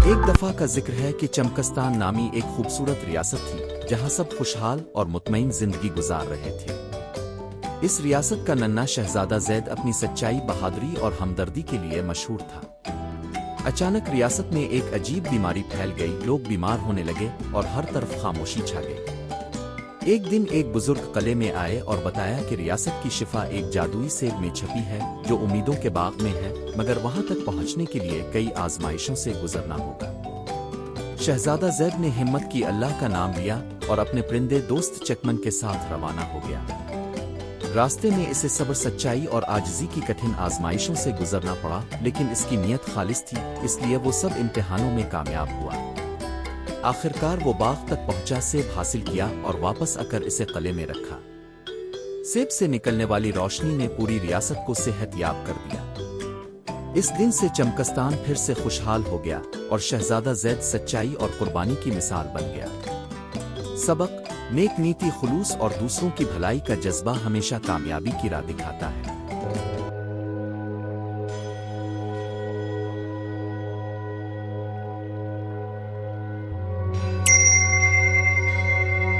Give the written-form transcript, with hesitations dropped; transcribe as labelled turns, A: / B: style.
A: ایک دفعہ کا ذکر ہے کہ چمکستان نامی ایک خوبصورت ریاست تھی جہاں سب خوشحال اور مطمئن زندگی گزار رہے تھے۔ اس ریاست کا ننھا شہزادہ زید اپنی سچائی، بہادری اور ہمدردی کے لیے مشہور تھا۔ اچانک ریاست میں ایک عجیب بیماری پھیل گئی، لوگ بیمار ہونے لگے اور ہر طرف خاموشی چھا گئی۔ ایک دن ایک بزرگ قلعے میں آئے اور بتایا کہ ریاست کی شفا ایک جادوئی سیب میں چھپی ہے جو امیدوں کے باغ میں ہے، مگر وہاں تک پہنچنے کے لیے کئی آزمائشوں سے گزرنا ہوگا۔ شہزادہ زید نے ہمت کی، اللہ کا نام لیا اور اپنے پرندے دوست چکمن کے ساتھ روانہ ہو گیا۔ راستے میں اسے صبر، سچائی اور عاجزی کی کٹھن آزمائشوں سے گزرنا پڑا، لیکن اس کی نیت خالص تھی، اس لیے وہ سب امتحانوں میں کامیاب ہوا۔ آخرکار وہ باغ تک پہنچا، سیب حاصل کیا اور واپس آ کر اسے قلعے میں رکھا۔ سیب سے نکلنے والی روشنی نے پوری ریاست کو صحت یاب کر دیا۔ اس دن سے چمکستان پھر سے خوشحال ہو گیا اور شہزادہ زید سچائی اور قربانی کی مثال بن گیا۔ سبق: نیک نیتی، خلوص اور دوسروں کی بھلائی کا جذبہ ہمیشہ کامیابی کی راہ دکھاتا ہے۔